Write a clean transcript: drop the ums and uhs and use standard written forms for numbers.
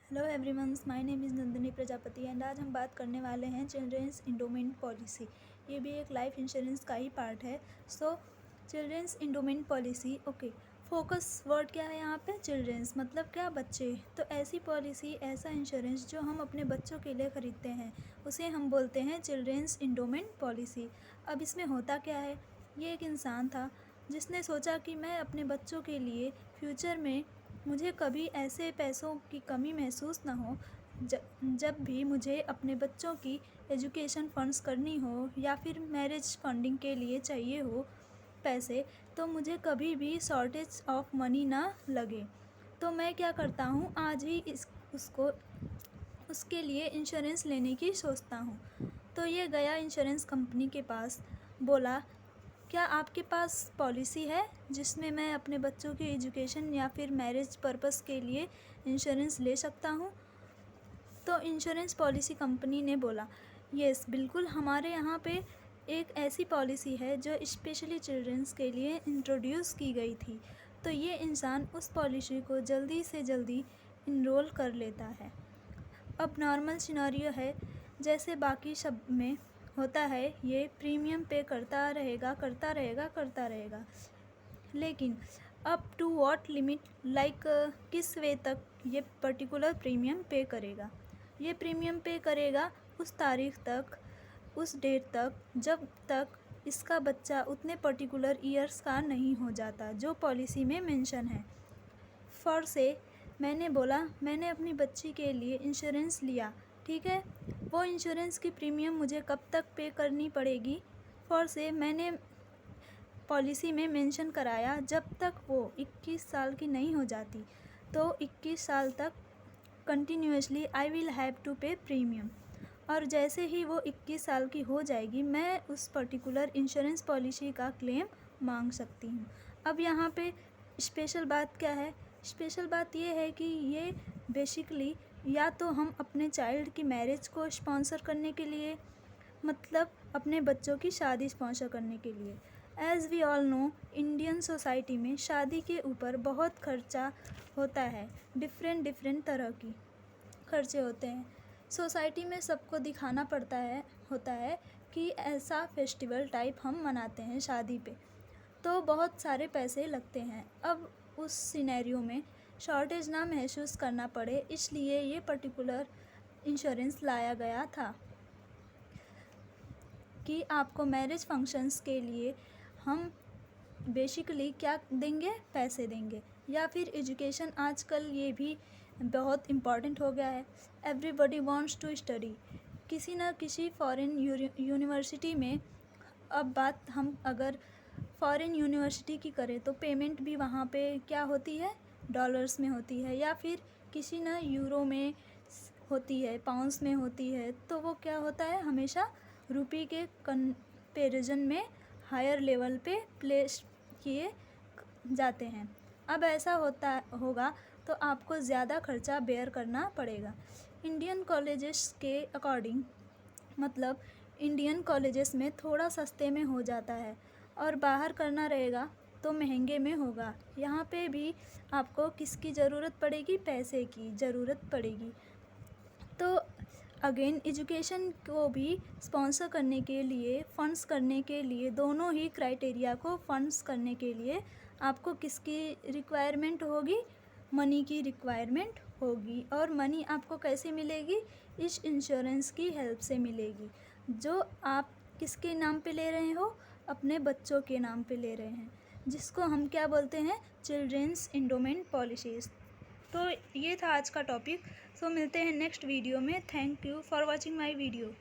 Hello everyone, my name is Nandini Prajapati and आज हम बात करने वाले हैं चिल्ड्रेंस इंडोमेंट पॉलिसी। ये भी एक लाइफ इंश्योरेंस का ही पार्ट है। So children's endowment policy, okay. Focus word क्या है यहाँ पे? चिल्ड्रेंस मतलब क्या? बच्चे। तो ऐसी पॉलिसी, ऐसा इंश्योरेंस जो हम अपने बच्चों के लिए ख़रीदते हैं उसे हम बोलते हैं चिल्ड्रेंस इंडोमेंट पॉलिसी। अब इसमें होता क्या है? ये एक इंसान था जिसने सोचा कि मैं अपने बच्चों के लिए फ्यूचर में मुझे कभी ऐसे पैसों की कमी महसूस ना हो जब भी मुझे अपने बच्चों की एजुकेशन फंड्स करनी हो या फिर मैरिज फंडिंग के लिए चाहिए हो पैसे, तो मुझे कभी भी शॉर्टेज ऑफ मनी ना लगे। तो मैं क्या करता हूँ, आज ही उसके लिए इंश्योरेंस लेने की सोचता हूँ। तो ये गया इंश्योरेंस कंपनी के पास, बोला क्या आपके पास पॉलिसी है जिसमें मैं अपने बच्चों की एजुकेशन या फिर मैरिज पर्पस के लिए इंश्योरेंस ले सकता हूँ? तो इंश्योरेंस पॉलिसी कंपनी ने बोला यस, बिल्कुल, हमारे यहाँ पे एक ऐसी पॉलिसी है जो स्पेशली चिल्ड्रंस के लिए इंट्रोड्यूस की गई थी। तो ये इंसान उस पॉलिसी को जल्दी से जल्दी इनरोल कर लेता है। अब नॉर्मल सिनेरियो है, जैसे बाकी सब में होता है, ये प्रीमियम पे करता रहेगा। लेकिन up to what limit, like किस वे तक ये पर्टिकुलर प्रीमियम पे करेगा? ये प्रीमियम पे करेगा उस तारीख तक, उस डेट तक, जब तक इसका बच्चा उतने पर्टिकुलर ईयर्स का नहीं हो जाता जो पॉलिसी में मेंशन है। फॉर से मैंने बोला, मैंने अपनी बच्ची के लिए इंश्योरेंस लिया, ठीक है, वो इंश्योरेंस की प्रीमियम मुझे कब तक पे करनी पड़ेगी? फॉर से मैंने पॉलिसी में मेंशन कराया जब तक वो 21 साल की नहीं हो जाती, तो 21 साल तक continuously I will have to pay premium. और जैसे ही वो 21 साल की हो जाएगी, मैं उस पर्टिकुलर इंश्योरेंस पॉलिसी का क्लेम मांग सकती हूँ। अब यहाँ पे स्पेशल बात क्या है? स्पेशल बात ये है कि ये बेसिकली या तो हम अपने चाइल्ड की मैरिज को स्पॉन्सर करने के लिए, मतलब अपने बच्चों की शादी स्पॉन्सर करने के लिए। As we all know, Indian society में शादी के ऊपर बहुत खर्चा होता है, डिफरेंट तरह की खर्चे होते हैं। सोसाइटी में सबको दिखाना होता है कि ऐसा फेस्टिवल टाइप हम मनाते हैं शादी पे, तो बहुत सारे पैसे लगते हैं। अब उस सिनेरियो में शॉर्टेज ना महसूस करना पड़े, इसलिए ये पर्टिकुलर इंश्योरेंस लाया गया था कि आपको मैरिज फंक्शंस के लिए हम बेसिकली क्या देंगे? पैसे देंगे। या फिर एजुकेशन, आजकल ये भी बहुत इम्पॉर्टेंट हो गया है। एवरीबॉडी वांट्स टू स्टडी, किसी न किसी फॉरेन यूनिवर्सिटी में। अब बात हम अगर फॉरेन यूनिवर्सिटी की करें तो पेमेंट भी वहाँ पे क्या होती है? डॉलर्स में होती है, या फिर किसी न यूरो में होती है, पाउंड्स में होती है। तो वो क्या होता है, हमेशा रुपये के कंपेरिजन में हायर लेवल पे प्लेस किए जाते हैं। अब ऐसा होगा तो आपको ज़्यादा खर्चा बेयर करना पड़ेगा। इंडियन कॉलेजेस के अकॉर्डिंग, मतलब इंडियन कॉलेजेस में थोड़ा सस्ते में हो जाता है, और बाहर करना रहेगा तो महंगे में होगा। यहाँ पे भी आपको किसकी ज़रूरत पड़ेगी? पैसे की ज़रूरत पड़ेगी। तो अगेन, एजुकेशन को भी स्पॉन्सर करने के लिए, फंड्स करने के लिए, दोनों ही क्राइटेरिया को फंड्स करने के लिए आपको किसकी रिक्वायरमेंट होगी? मनी की रिक्वायरमेंट होगी। और मनी आपको कैसे मिलेगी? इस इंश्योरेंस की हेल्प से मिलेगी, जो आप किसके नाम पे ले रहे हो? अपने बच्चों के नाम पे ले रहे हैं, जिसको हम क्या बोलते हैं? Children's endowment policies. तो ये था आज का टॉपिक। सो मिलते हैं नेक्स्ट वीडियो में। Thank you for watching my video.